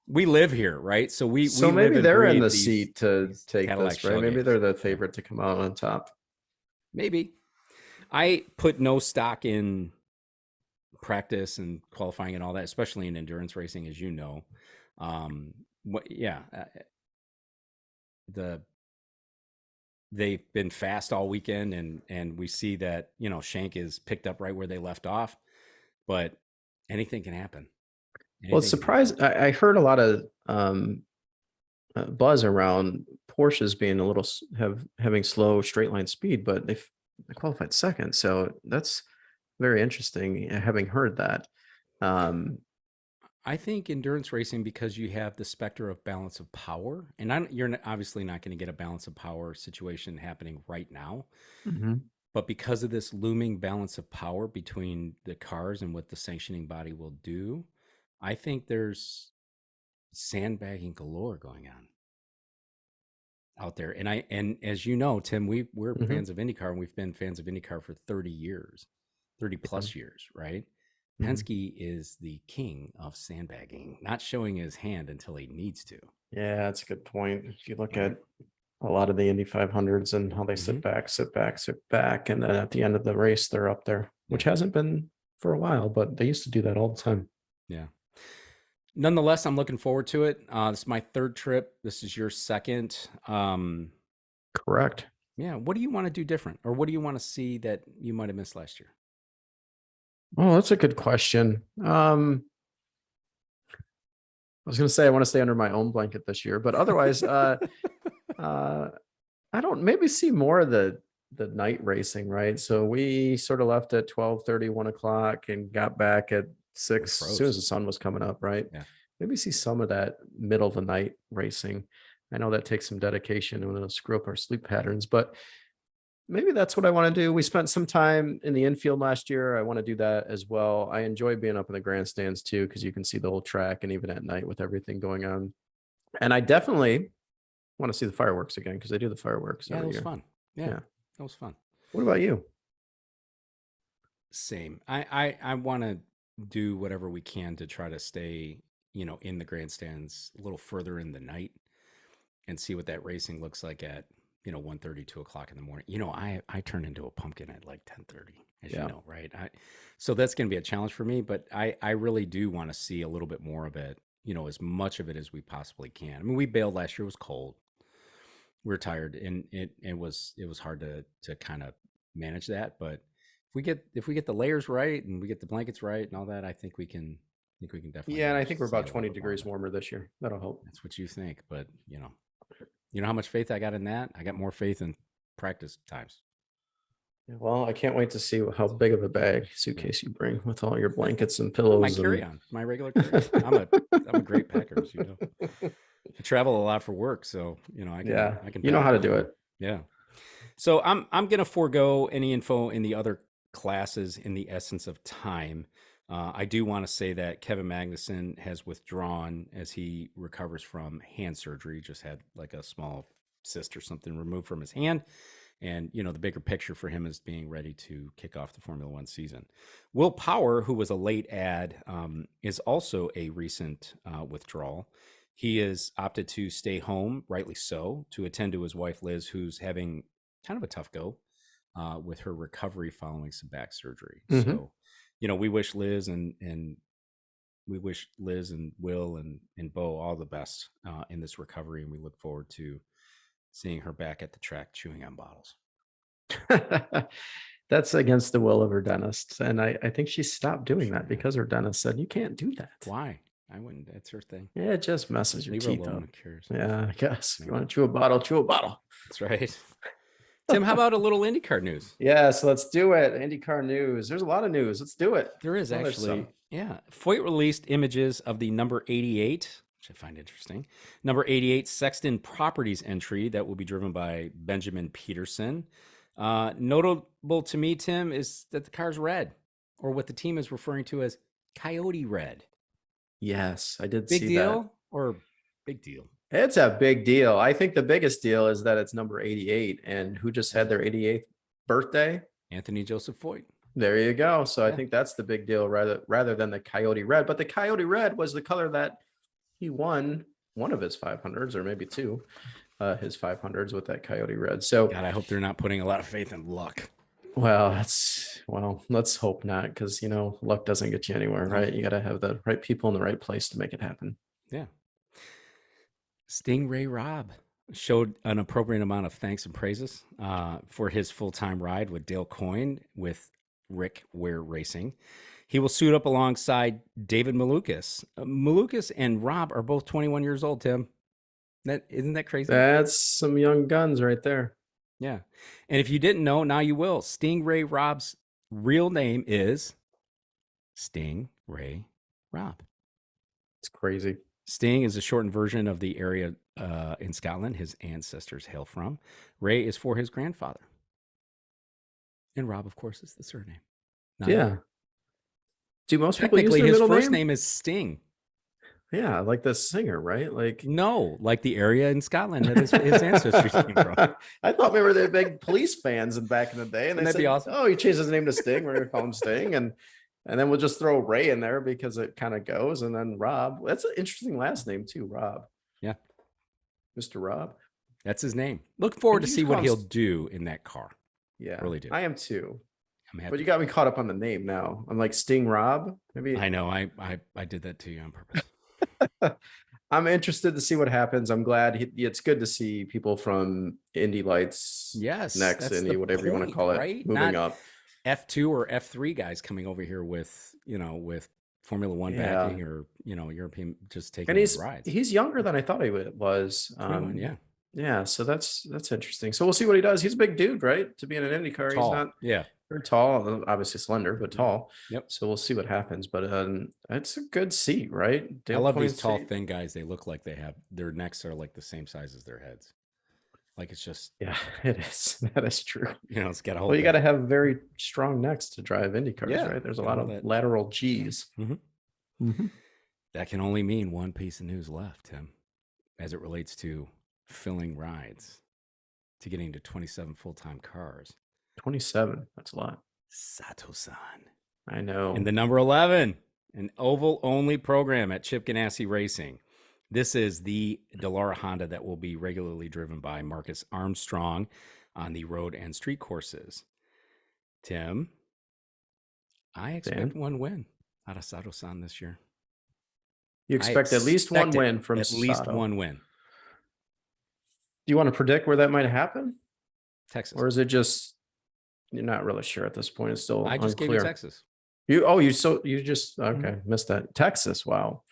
Speaker 2: We live here, right? So we
Speaker 1: maybe
Speaker 2: live
Speaker 1: they're in the
Speaker 2: these,
Speaker 1: seat to take
Speaker 2: Cadillac
Speaker 1: this, right? Maybe they're the favorite to come out on top.
Speaker 2: Maybe. I put no stock in practice and qualifying and all that, especially in endurance racing, as you know. They've been fast all weekend, and we see that Shank is picked up right where they left off, but anything can happen.
Speaker 1: Well, it's surprised. I heard a lot of buzz around Porsches being a little having slow straight line speed, but they qualified second, so that's very interesting. Having heard that,
Speaker 2: I think endurance racing, because you have the specter of balance of power, and you're obviously not going to get a balance of power situation happening right now. But because of this looming balance of power between the cars and what the sanctioning body will do, I think there's sandbagging galore going on out there. And as you know, Tim, we're fans of IndyCar, and we've been fans of IndyCar for 30 plus years, right? Penske is the king of sandbagging, not showing his hand until he needs to.
Speaker 1: Yeah, that's a good point. If you look at a lot of the Indy 500s and how they sit back, and then at the end of the race, they're up there, which hasn't been for a while, but they used to do that all the time.
Speaker 2: Yeah. Nonetheless, I'm looking forward to it. This is my third trip. This is your second.
Speaker 1: Correct.
Speaker 2: Yeah. What do you want to do different, or what do you want to see that you might have missed last year?
Speaker 1: Oh, that's a good question. I was going to say I want to stay under my own blanket this year, but otherwise, I don't maybe see more of the night racing, right? So we sort of left at 12:30, 1 o'clock, and got back at 6 as soon as the sun was coming up, right?
Speaker 2: Yeah.
Speaker 1: maybe see some of that middle of the night racing. I know that takes some dedication and it'll screw up our sleep patterns, but maybe that's what I want to do. We spent some time in the infield last year. I want to do that as well. I enjoy being up in the grandstands too, because you can see the whole track and even at night with everything going on. And I definitely want to see the fireworks again because they do the fireworks
Speaker 2: Yeah, that
Speaker 1: every
Speaker 2: was
Speaker 1: year.
Speaker 2: fun. Yeah, that was fun.
Speaker 1: What about you?
Speaker 2: Same. I want to do whatever we can to try to stay, in the grandstands a little further in the night and see what that racing looks like at 1:30, 2 o'clock in the morning. I turn into a pumpkin at like 10:30, as you know, right? So that's going to be a challenge for me, but I really do want to see a little bit more of it, as much of it as we possibly can. I mean, we bailed last year. It was cold. We were tired, and it was hard to kind of manage that. But if we get the layers right and we get the blankets right and all that, I think we can definitely.
Speaker 1: Yeah, and I think we're
Speaker 2: see
Speaker 1: about
Speaker 2: a little
Speaker 1: 20
Speaker 2: bit more
Speaker 1: degrees
Speaker 2: of it.
Speaker 1: warmer this year. That'll help.
Speaker 2: That's what you think, but you know how much faith I got in that? I got more faith in practice times.
Speaker 1: Well, I can't wait to see how big of a suitcase you bring with all your blankets and pillows.
Speaker 2: My carry-on, my regular carry-on. I'm a great packer, as you know. I travel a lot for work, so I can.
Speaker 1: You know how to do it.
Speaker 2: Yeah. So I'm gonna forego any info in the other classes in the essence of time. I do want to say that Kevin Magnuson has withdrawn as he recovers from hand surgery. He just had like a small cyst or something removed from his hand. And, the bigger picture for him is being ready to kick off the Formula One season. Will Power, who was a late add, is also a recent withdrawal. He has opted to stay home, rightly so, to attend to his wife, Liz, who's having kind of a tough go with her recovery following some back surgery.
Speaker 1: Mm-hmm.
Speaker 2: So, we wish Liz and Will and Bo all the best in this recovery. And we look forward to seeing her back at the track chewing on bottles.
Speaker 1: That's against the will of her dentist. And I think she stopped doing that because her dentist said, you can't do that.
Speaker 2: Why? I wouldn't. That's her thing.
Speaker 1: Yeah, it just messes your teeth up. Yeah, I guess. If you want to chew a bottle, chew a bottle.
Speaker 2: That's right. Tim, how about a little IndyCar news?
Speaker 1: Yeah, so let's do it. IndyCar news. There's a lot of news. Let's do it.
Speaker 2: There is actually. Yeah. Foyt released images of the number 88, which I find interesting. Number 88 Sexton Properties entry that will be driven by Benjamin Peterson. Notable to me, Tim, is that the car's red, or what the team is referring to as Coyote Red.
Speaker 1: Yes, I did
Speaker 2: see that.
Speaker 1: Big
Speaker 2: deal or big deal?
Speaker 1: It's a big deal. I think the biggest deal is that it's number 88, and who just had their 88th birthday?
Speaker 2: Anthony Joseph Foyt.
Speaker 1: There you go. So I think that's the big deal rather than the Coyote Red. But the Coyote Red was the color that he won one of his 500s, or maybe two, his 500s with that Coyote Red. So
Speaker 2: God, I hope they're not putting a lot of faith in luck.
Speaker 1: Well, let's hope not, because luck doesn't get you anywhere, right? You got to have the right people in the right place to make it happen.
Speaker 2: Yeah. Stingray Robb showed an appropriate amount of thanks and praises for his full-time ride with Dale Coyne with Rick Ware Racing. He will suit up alongside David Malukas. Malukas and Robb are both 21 years old, Tim. Isn't that crazy?
Speaker 1: That's some young guns right there.
Speaker 2: Yeah. And if you didn't know, now you will. Stingray Robb's real name is Stingray Robb.
Speaker 1: It's crazy.
Speaker 2: Sting is a shortened version of the area in Scotland his ancestors hail from. Ray is for his grandfather. And Robb, of course, is the surname.
Speaker 1: Yeah. Do most people use
Speaker 2: technically
Speaker 1: their
Speaker 2: his
Speaker 1: middle
Speaker 2: first
Speaker 1: name?
Speaker 2: name is Sting?
Speaker 1: Yeah, like the singer, right? Like
Speaker 2: No, like the area in Scotland that his ancestors came from.
Speaker 1: I thought we were the big police fans back in the day, and
Speaker 2: Wouldn't that be awesome?
Speaker 1: "Oh, he changed his name to Sting. We're gonna call him Sting," and then we'll just throw Ray in there because it kind of goes, and then Robb. That's an interesting last name too, Robb.
Speaker 2: Yeah,
Speaker 1: Mr. Robb.
Speaker 2: That's his name. Look forward to see what he'll do in that car.
Speaker 1: Yeah,
Speaker 2: really do.
Speaker 1: I am too.
Speaker 2: I'm happy.
Speaker 1: But you got me caught up on the name now. I'm like Sting Robb. Maybe
Speaker 2: I know. I did that to you on purpose.
Speaker 1: I'm interested to see what happens. I'm glad it's good to see people from Indy Lights, next Indy, whatever you want to call it,
Speaker 2: right?
Speaker 1: moving up.
Speaker 2: F2 or F3 guys coming over here with Formula One backing or European, just taking rides.
Speaker 1: He's younger than I thought he was. Yeah. So that's interesting. So we'll see what he does. He's a big dude, right? To be in an IndyCar,
Speaker 2: Tall.
Speaker 1: he's not.
Speaker 2: Yeah.
Speaker 1: They're tall, obviously slender, but tall.
Speaker 2: Yep.
Speaker 1: So we'll see what happens. But it's a good seat, right?
Speaker 2: I
Speaker 1: Dale
Speaker 2: love these
Speaker 1: Coyne's
Speaker 2: tall,
Speaker 1: seat.
Speaker 2: thin guys. They look like they have their necks are like the same size as their heads. Like it's just,
Speaker 1: Yeah, it is. That is true.
Speaker 2: it's got a
Speaker 1: Well,
Speaker 2: whole.
Speaker 1: you got to have very strong necks to drive Indy cars,
Speaker 2: Yeah,
Speaker 1: right? There's a
Speaker 2: got
Speaker 1: lot
Speaker 2: all
Speaker 1: of
Speaker 2: that.
Speaker 1: lateral G's.
Speaker 2: Mhm. That can only mean one piece of news left, Tim, as it relates to filling rides to getting to 27 full-time cars.
Speaker 1: 27. That's a lot.
Speaker 2: Sato-san.
Speaker 1: I know.
Speaker 2: And the number 11, an oval-only program at Chip Ganassi Racing. This is the Dallara Honda that will be regularly driven by Marcus Armstrong on the road and street courses. Tim, I expect
Speaker 1: Dan?
Speaker 2: one win out of Sato-san this year.
Speaker 1: You expect at least one win from
Speaker 2: at least
Speaker 1: Sato.
Speaker 2: one win.
Speaker 1: Do you want to predict where that might happen?
Speaker 2: Texas.
Speaker 1: Or is it just you're not really sure at this point? It's still
Speaker 2: I just
Speaker 1: unclear.
Speaker 2: gave you Texas.
Speaker 1: You just missed that. Texas. Wow.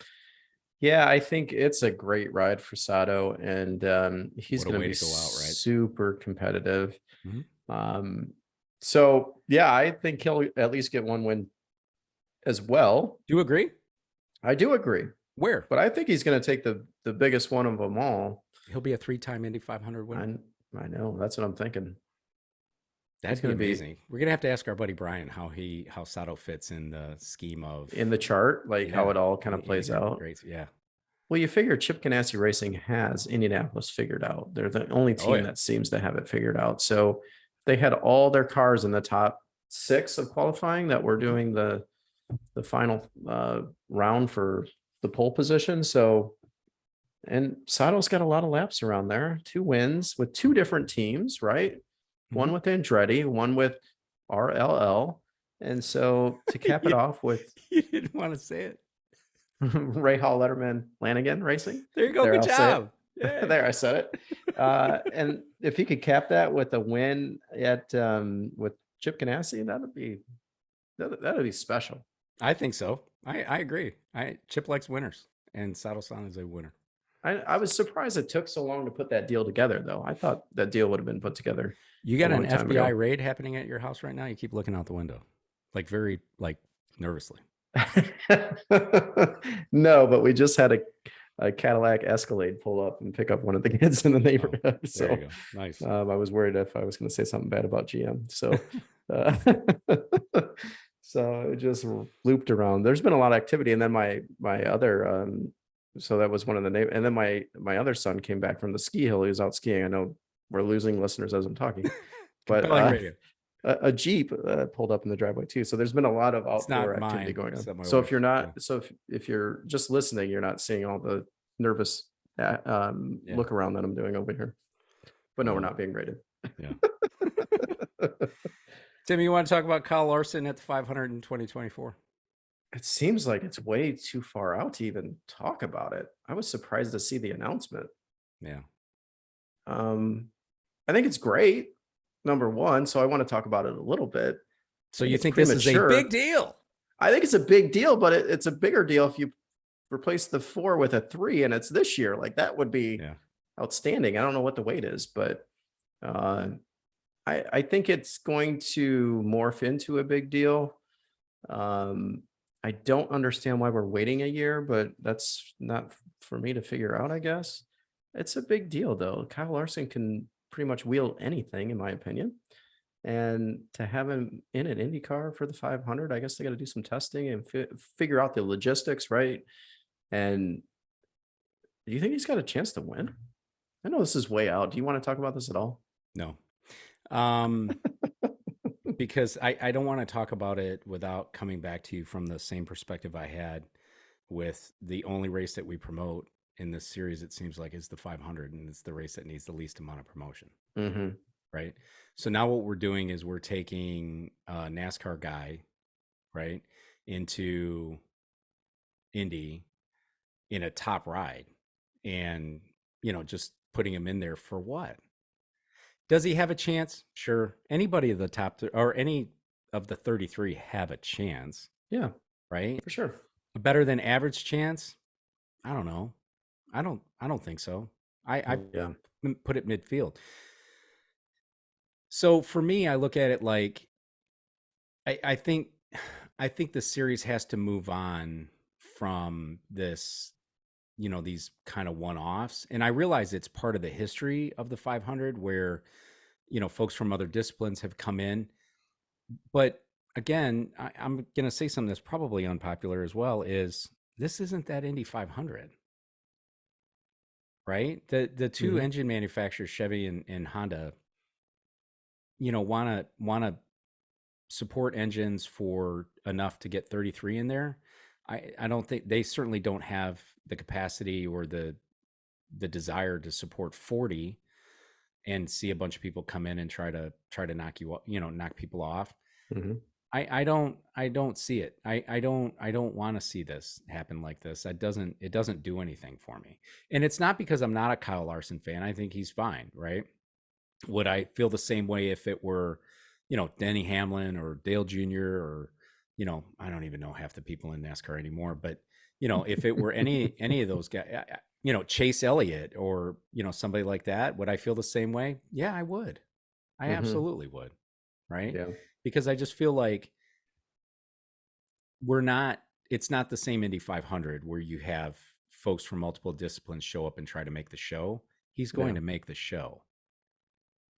Speaker 1: Yeah, I think it's a great ride for Sato, and he's going to be
Speaker 2: go out, right?
Speaker 1: super competitive.
Speaker 2: Mm-hmm.
Speaker 1: So yeah, I think he'll at least get one win as well.
Speaker 2: Do you agree?
Speaker 1: I do agree.
Speaker 2: Where?
Speaker 1: But I think he's going to take the biggest one of them all.
Speaker 2: He'll be a 3-time Indy 500 winner.
Speaker 1: I know. That's what I'm thinking.
Speaker 2: That's going to be amazing. We're going to have to ask our buddy Brian how Sato fits in the scheme of
Speaker 1: in the chart, like how it all kind of plays out.
Speaker 2: Great. Yeah.
Speaker 1: Well, you figure Chip Ganassi Racing has Indianapolis figured out. They're the only team that seems to have it figured out. So they had all their cars in the top 6 of qualifying that were doing the final round for the pole position. So, and Sato's got a lot of laps around there, 2 wins with 2 different teams, right? One with Andretti, one with RLL. And so to cap it off with
Speaker 2: you didn't want to say it.
Speaker 1: Ray Hall Letterman Lanigan Racing.
Speaker 2: There you go. Good job.
Speaker 1: Yeah. There, I said it. And if he could cap that with a win at with Chip Ganassi, that'd be special.
Speaker 2: I think so. I agree. Chip likes winners, and Sato-san is a winner.
Speaker 1: I was surprised it took so long to put that deal together, though. I thought that deal would have been put together.
Speaker 2: You got an FBI raid happening at your house right now? You keep looking out the window, very nervously.
Speaker 1: No, but we just had a Cadillac Escalade pull up and pick up one of the kids in the neighborhood. So
Speaker 2: there you go. Nice.
Speaker 1: I was worried if I was going to say something bad about GM. So, so it just looped around. There's been a lot of activity, and then my other so that was one of the and then my other son came back from the ski hill. He was out skiing. I know we're losing listeners as I'm talking, but a Jeep pulled up in the driveway too. So there's been a lot of outdoor activity going on. So if you're not, if you're just listening, you're not seeing all the nervous look around that I'm doing over here. But no, we're not being rated.
Speaker 2: Yeah. Tim, you want to talk about Kyle Larson at the 500 in 2024?
Speaker 1: It seems like it's way too far out to even talk about it. I was surprised to see the announcement.
Speaker 2: Yeah.
Speaker 1: I think it's great. Number one, so I want to talk about it a little bit.
Speaker 2: So you think this is a big deal?
Speaker 1: I think it's a big deal, but it's a bigger deal if you replace the 4 with a 3 and it's this year. Like that would be outstanding. I don't know what the weight is, but I think it's going to morph into a big deal. I don't understand why we're waiting a year, but that's not for me to figure out, I guess. It's a big deal, though. Kyle Larson can pretty much wheel anything, in my opinion. And to have him in an IndyCar for the 500, I guess they got to do some testing and figure out the logistics, right? And do you think he's got a chance to win? I know this is way out. Do you want to talk about this at all?
Speaker 2: No. Because I don't want to talk about it without coming back to you from the same perspective I had with the only race that we promote in this series, it seems like, is the 500, and it's the race that needs the least amount of promotion.
Speaker 1: Mm-hmm.
Speaker 2: Right. So now what we're doing is we're taking a NASCAR guy, right, into Indy in a top ride and, just putting him in there for what? Does he have a chance? Sure. Anybody of the top or any of the 33 have a chance.
Speaker 1: Yeah.
Speaker 2: Right.
Speaker 1: For sure.
Speaker 2: A better than average chance? I don't know. I don't think so. I put it midfield. So for me, I look at it like I think the series has to move on from this, these kind of one-offs. And I realize it's part of the history of the 500 where, folks from other disciplines have come in. But again, I'm going to say something that's probably unpopular as well, is this isn't that Indy 500, right? The two
Speaker 1: Mhm.
Speaker 2: engine manufacturers, Chevy and Honda, want to support engines for enough to get 33 in there. I don't think they certainly don't have the capacity or the desire to support 40 and see a bunch of people come in and try to knock people off.
Speaker 1: Mhm.
Speaker 2: I don't see it. I don't want to see this happen like this. It doesn't do anything for me. And it's not because I'm not a Kyle Larson fan. I think he's fine, right? Would I feel the same way if it were, Denny Hamlin or Dale Jr. or, I don't even know half the people in NASCAR anymore, but if it were any of those guys, Chase Elliott or, somebody like that, would I feel the same way? Yeah, I would. I
Speaker 1: Mhm.
Speaker 2: absolutely would. Right.
Speaker 1: Yeah.
Speaker 2: Because I just feel like it's not the same Indy 500 where you have folks from multiple disciplines show up and try to make the show. He's going
Speaker 1: Yeah.
Speaker 2: to make the show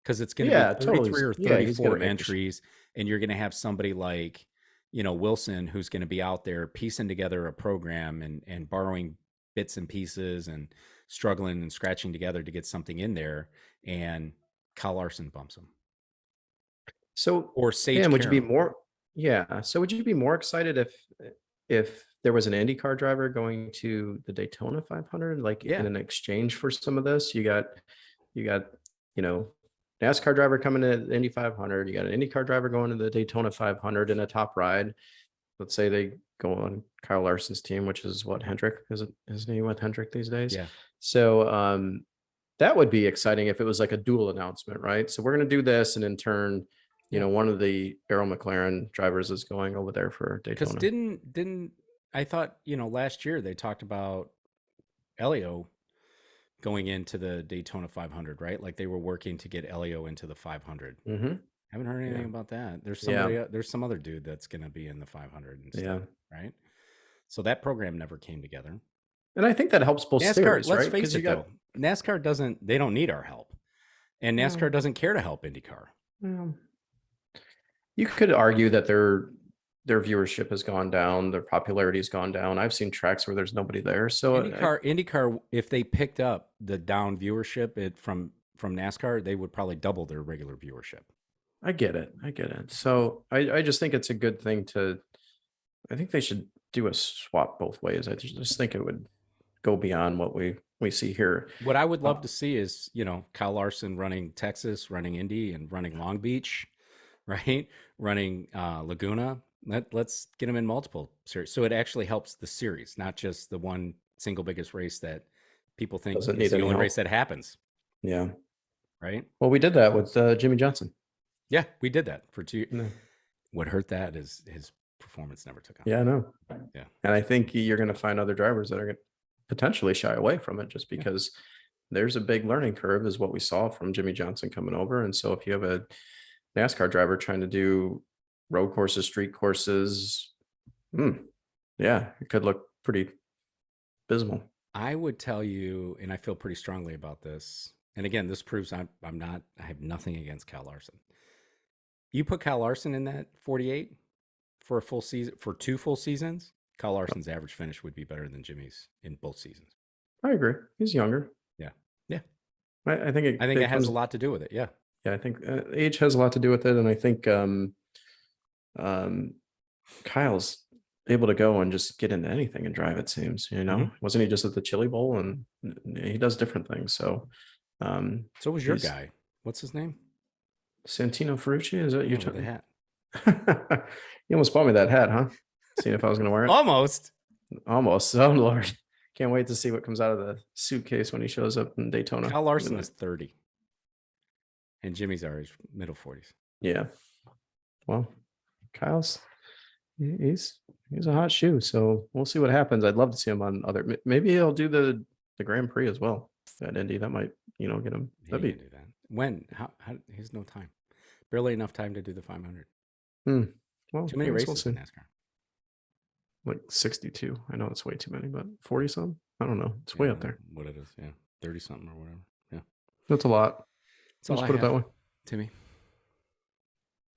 Speaker 2: because it's going to be
Speaker 1: Yeah, totally.
Speaker 2: 33 or
Speaker 1: Yeah, he's gonna
Speaker 2: 34
Speaker 1: make the
Speaker 2: entries, and you're going to have somebody like, Wilson, who's going to be out there piecing together a program and borrowing bits and pieces and struggling and scratching together to get something in there, and Kyle Larson bumps him.
Speaker 1: So,
Speaker 2: Or Sage
Speaker 1: Dan, would you be
Speaker 2: Karam.
Speaker 1: more yeah, so would you be more excited if there was an IndyCar driver going to the Daytona 500, like, in
Speaker 2: Yeah.
Speaker 1: an exchange for some of this? You got, you know, NASCAR driver coming to the Indy 500, you got an IndyCar driver going to the Daytona 500 in a top ride. Let's say they go on Kyle Larson's team, which is what, Hendrick? Isn't he with Hendrick these days?
Speaker 2: Yeah.
Speaker 1: So, that would be exciting if it was like a dual announcement, right? So we're going to do this, and in turn,
Speaker 2: Yeah.
Speaker 1: one of the Arrow McLaren drivers is going over there for
Speaker 2: Because
Speaker 1: Daytona.
Speaker 2: didn't I thought, last year they talked about Elio going into the Daytona 500, right? Like they were working to get Elio into the 500.
Speaker 1: Hmm.
Speaker 2: Haven't heard anything
Speaker 1: Yeah.
Speaker 2: about that.
Speaker 1: Yeah.
Speaker 2: There's some other dude that's going to be in the 500
Speaker 1: Yeah.
Speaker 2: instead, right? So that program never came together.
Speaker 1: And I think that helps both
Speaker 2: NASCAR,
Speaker 1: series,
Speaker 2: let's
Speaker 1: right?
Speaker 2: face
Speaker 1: Because you
Speaker 2: it
Speaker 1: got,
Speaker 2: though, they don't need our help. And NASCAR
Speaker 1: well,
Speaker 2: doesn't care to help IndyCar.
Speaker 1: well, you could argue that their viewership has gone down, their popularity has gone down. I've seen tracks where there's nobody there. So
Speaker 2: IndyCar, if they picked up the down viewership from NASCAR, they would probably double their regular viewership.
Speaker 1: I get it. I get it. So I just think it's a good thing I think they should do a swap both ways. I just think it would go beyond what we see here.
Speaker 2: What I would
Speaker 1: Uh,
Speaker 2: love to see is, Kyle Larson running Texas, running Indy, and running Long Beach, right? Running Laguna. Let's get him in multiple series. So it actually helps the series, not just the one single biggest race that people think
Speaker 1: doesn't
Speaker 2: is
Speaker 1: need
Speaker 2: the
Speaker 1: any
Speaker 2: only race
Speaker 1: help.
Speaker 2: that happens,
Speaker 1: Yeah.
Speaker 2: right?
Speaker 1: Well, we did that with Jimmy Johnson.
Speaker 2: Yeah, we did that for 2 years.
Speaker 1: No.
Speaker 2: What hurt that is his performance never took off.
Speaker 1: Yeah, I know.
Speaker 2: Yeah.
Speaker 1: And I think you're going to find other drivers that are going to potentially shy away from it just
Speaker 2: Yeah.
Speaker 1: because there's a big learning curve, is what we saw from Jimmy Johnson coming over. And so if you have a NASCAR driver trying to do road courses, street courses, yeah, it could look pretty abysmal.
Speaker 2: I would tell you, and I feel pretty strongly about this. And again, this proves I have nothing against Kyle Larson. You put Kyle Larson in that 48 for a full season, for 2 full seasons, Kyle Larson's average finish would be better than Jimmy's in both seasons.
Speaker 1: I agree. He's younger.
Speaker 2: Yeah. Yeah.
Speaker 1: I think
Speaker 2: I think
Speaker 1: it
Speaker 2: it has
Speaker 1: comes,
Speaker 2: a lot to do with it. Yeah.
Speaker 1: yeah, I think age has a lot to do with it. And I think um, Kyle's able to go and just get into anything and drive, it seems,
Speaker 2: Mhm.
Speaker 1: wasn't he just at the Chili Bowl, and he does different things. So
Speaker 2: So was your
Speaker 1: he's
Speaker 2: guy. What's his name?
Speaker 1: Santino Ferrucci. Is that
Speaker 2: Yeah,
Speaker 1: you?
Speaker 2: with the hat.
Speaker 1: You almost bought me that hat, huh? Seeing if I was going to wear it.
Speaker 2: Almost.
Speaker 1: Almost. Oh Lord, can't wait to see what comes out of the suitcase when he shows up in Daytona.
Speaker 2: Kyle Larson is 30. And Jimmy's already middle 40s.
Speaker 1: Yeah. Well, Kyle's he's a hot shoe, so we'll see what happens. I'd love to see him on maybe he'll do the Grand Prix as well at Indy. That might get him.
Speaker 2: He
Speaker 1: That'd be
Speaker 2: can do that. When? How? He has no time. Barely enough time to do the 500.
Speaker 1: Well,
Speaker 2: Too many
Speaker 1: I guess we'll
Speaker 2: races
Speaker 1: see.
Speaker 2: in NASCAR.
Speaker 1: Like 62. I know it's way too many, but 40 some? I don't know. It's way
Speaker 2: Yeah,
Speaker 1: up there.
Speaker 2: what it is. Yeah, 30 something or whatever. Yeah,
Speaker 1: That's a lot.
Speaker 2: that's all
Speaker 1: Let's
Speaker 2: I
Speaker 1: put it
Speaker 2: have.
Speaker 1: that way.
Speaker 2: Timmy,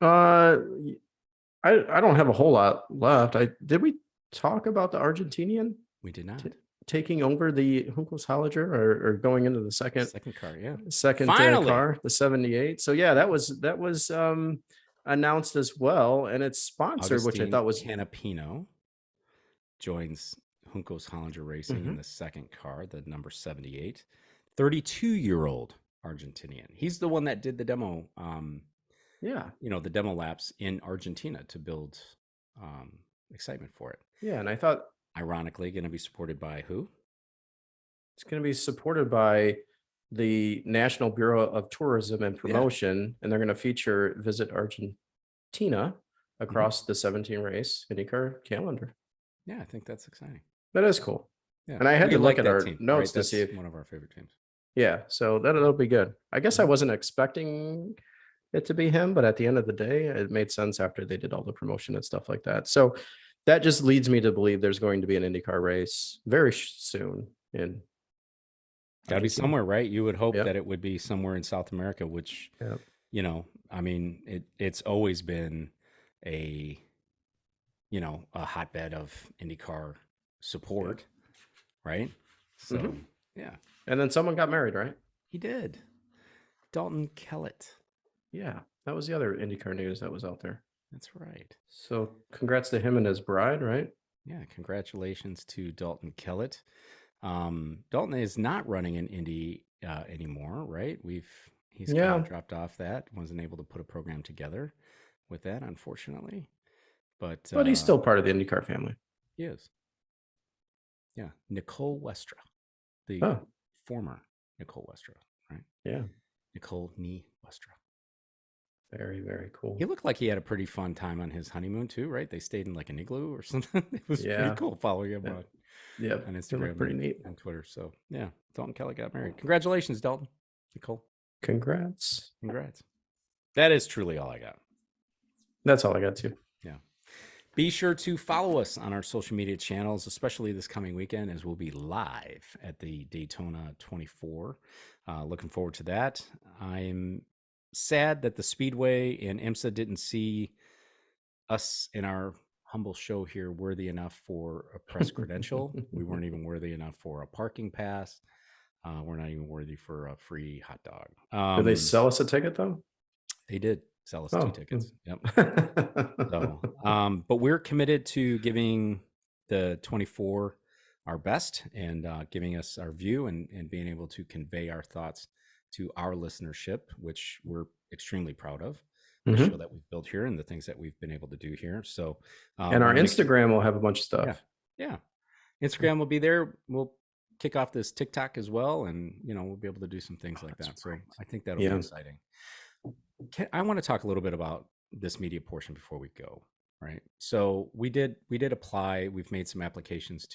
Speaker 1: Uh, I don't have a whole lot left. Did we talk about the Argentinian
Speaker 2: we did not.
Speaker 1: t- taking over the Juncos Hollinger or going into the
Speaker 2: Second car, yeah.
Speaker 1: second
Speaker 2: Finally,
Speaker 1: car, the 78. So yeah, that was announced as well, and it's sponsored, which I
Speaker 2: Augustine
Speaker 1: thought was
Speaker 2: Canapino joins Juncos Hollinger Racing in
Speaker 1: Mhm.
Speaker 2: the second car, the number 78. 32-year-old Argentinian. He's the one that did the demo,
Speaker 1: Yeah,
Speaker 2: the demo laps in Argentina to build excitement for it.
Speaker 1: yeah, and I thought
Speaker 2: Ironically, going to be supported by who?
Speaker 1: it's going to be supported by the National Bureau of Tourism and
Speaker 2: Yeah.
Speaker 1: Promotion, and they're going to feature Visit Argentina
Speaker 2: Mhm.
Speaker 1: across the 17 race IndyCar calendar.
Speaker 2: Yeah, I think that's exciting.
Speaker 1: That is cool.
Speaker 2: Yeah,
Speaker 1: And I had
Speaker 2: we
Speaker 1: to
Speaker 2: like
Speaker 1: look at
Speaker 2: that
Speaker 1: our
Speaker 2: team,
Speaker 1: notes
Speaker 2: right?
Speaker 1: to
Speaker 2: That's
Speaker 1: see if,
Speaker 2: one of our favorite teams.
Speaker 1: yeah, so that'll be good. I guess I
Speaker 2: Mhm.
Speaker 1: wasn't expecting it to be him, but at the end of the day, it made sense after they did all the promotion and stuff like that. So that just leads me to believe there's going to be an IndyCar race very soon in
Speaker 2: Got to be
Speaker 1: Argentina.
Speaker 2: somewhere, right? You would hope
Speaker 1: Yep.
Speaker 2: that it would be somewhere in South America, which,
Speaker 1: Yep.
Speaker 2: I mean, it's always been a, a hotbed of IndyCar support, right? So,
Speaker 1: Mhm.
Speaker 2: yeah,
Speaker 1: And then someone got married, right?
Speaker 2: he did. Dalton Kellett.
Speaker 1: Yeah, that was the other IndyCar news that was out there.
Speaker 2: That's right.
Speaker 1: So congrats to him and his bride, right?
Speaker 2: Yeah, congratulations to Dalton Kellett. Dalton is not running in Indy anymore, right? He's kind
Speaker 1: Yeah,
Speaker 2: of dropped off that, wasn't able to put a program together with that, unfortunately. But
Speaker 1: but he's still part of the IndyCar family.
Speaker 2: he is. Yeah, Nicole Westra, the
Speaker 1: Oh,
Speaker 2: former Nicole Westra, right?
Speaker 1: yeah.
Speaker 2: Nicole Nee Westra.
Speaker 1: Very, very cool.
Speaker 2: He looked like he had a pretty fun time on his honeymoon too, right? They stayed in like an igloo or something. It was pretty
Speaker 1: Yeah.
Speaker 2: cool following him
Speaker 1: Yep.
Speaker 2: on
Speaker 1: It
Speaker 2: Instagram
Speaker 1: looked pretty
Speaker 2: and,
Speaker 1: neat.
Speaker 2: and Twitter. So yeah, Dalton Kellett got married. Congratulations, Dalton. Nicole.
Speaker 1: Congrats.
Speaker 2: Congrats. That is truly all I got.
Speaker 1: That's all I got too.
Speaker 2: Yeah. Be sure to follow us on our social media channels, especially this coming weekend, as we'll be live at the Daytona 24. Looking forward to that. I'm sad that the Speedway and IMSA didn't see us in our humble show here worthy enough for a press credential. We weren't even worthy enough for a parking pass. We're not even worthy for a free hot dog.
Speaker 1: Did they sell us a ticket though?
Speaker 2: They did sell us 2
Speaker 1: Oh.
Speaker 2: tickets. Yep. So, but we're committed to giving the 24 our best and giving us our view and being able to convey our thoughts to our listenership, which we're extremely proud of the show
Speaker 1: Mhm.
Speaker 2: that we've built here and the things that we've been able to do here. So,
Speaker 1: And our
Speaker 2: wanna make-
Speaker 1: Instagram will have a bunch of stuff.
Speaker 2: yeah, Instagram will be there. We'll kick off this TikTok as well, and we'll be able to do some things like that. So
Speaker 1: right.
Speaker 2: I think that'll
Speaker 1: Yeah.
Speaker 2: be exciting. I want to talk a little bit about this media portion before we go. Right. So we did apply. We've made some applications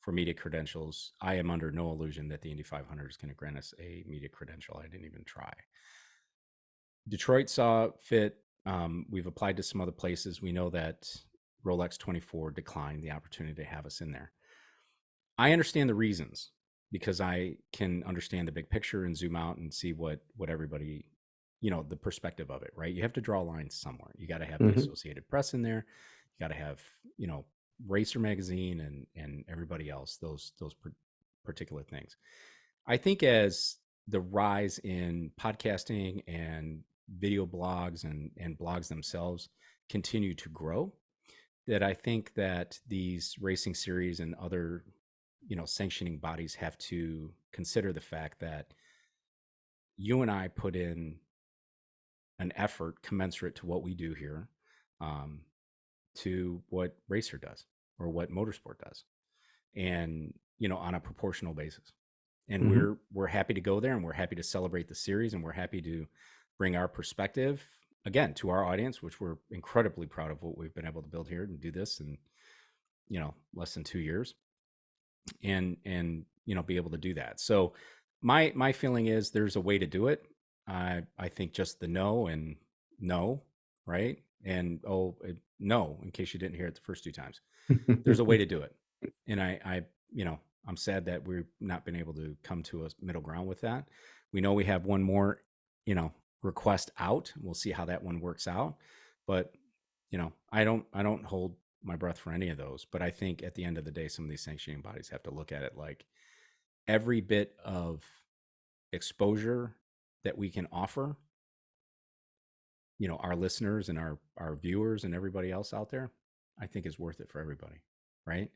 Speaker 2: for media credentials. I am under no illusion that the Indy 500 is going to grant us a media credential. I didn't even try. Detroit saw fit. We've applied to some other places. We know that Rolex 24 declined the opportunity to have us in there. I understand the reasons because I can understand the big picture and zoom out and see what everybody, the perspective of it, right? You have to draw lines somewhere. You got to have the Associated Press in there. You got to have, Racer Magazine and everybody else, those particular things. I think as the rise in podcasting and video blogs and blogs themselves continue to grow, that I think that these racing series and other, sanctioning bodies have to consider the fact that you and I put in an effort commensurate to what we do here, to what Racer does or what Motorsport does, and on a proportional basis. And we're happy to go there, and we're happy to celebrate the series, and we're happy to bring our perspective again to our audience, which we're incredibly proud of what we've been able to build here and do this in less than 2 years, and be able to do that. So my feeling is there's a way to do it. I think just the no and no, right? And no, in case you didn't hear it the first 2 times, there's a way to do it. And I'm sad that we've not been able to come to a middle ground with that. We know we have one more, request out. We'll see how that one works out. But, I don't hold my breath for any of those. But I think at the end of the day, some of these sanctioning bodies have to look at it like every bit of exposure that we can offer, our listeners and our viewers and everybody else out there, I think is worth it for everybody, right?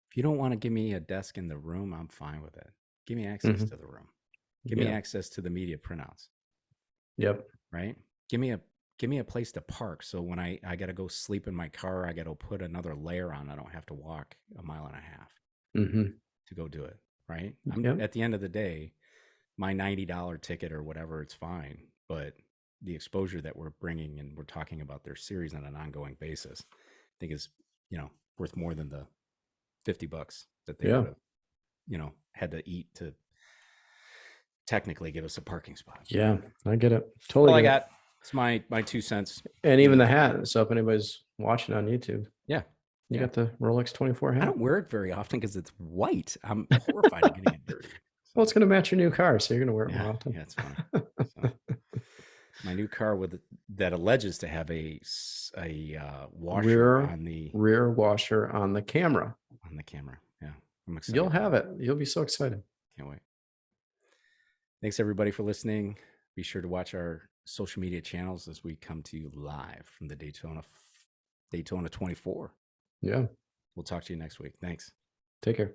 Speaker 2: If you don't want to give me a desk in the room, I'm fine with it. Give me access to the room. Give me access to the media printouts.
Speaker 1: Yep.
Speaker 2: Right? Give me a place to park. So when I got to go sleep in my car, I got to put another layer on. I don't have to walk 1.5 miles to go do it. Right? At the end of the day, my $90 ticket or whatever, it's fine. But the exposure that we're bringing, and we're talking about their series on an ongoing basis, I think is, worth more than the $50 that they would have, had to eat to technically give us a parking spot.
Speaker 1: Yeah, I get it. Totally.
Speaker 2: All I got. It's my 2 cents.
Speaker 1: And even the hat. So if anybody's watching on YouTube,
Speaker 2: you
Speaker 1: got the Rolex 24 hat.
Speaker 2: I don't wear it very often because it's white. I'm horrified of getting it dirty.
Speaker 1: Well, it's going to match your new car, so you're going to wear it more often.
Speaker 2: Yeah, it's fine. So, my new car that alleges to have a washer on the
Speaker 1: rear washer on the camera.
Speaker 2: On the camera, yeah, I'm excited.
Speaker 1: You'll have it. You'll be so excited.
Speaker 2: Can't wait. Thanks everybody for listening. Be sure to watch our social media channels as we come to you live from the Daytona 24.
Speaker 1: Yeah.
Speaker 2: We'll talk to you next week. Thanks.
Speaker 1: Take care.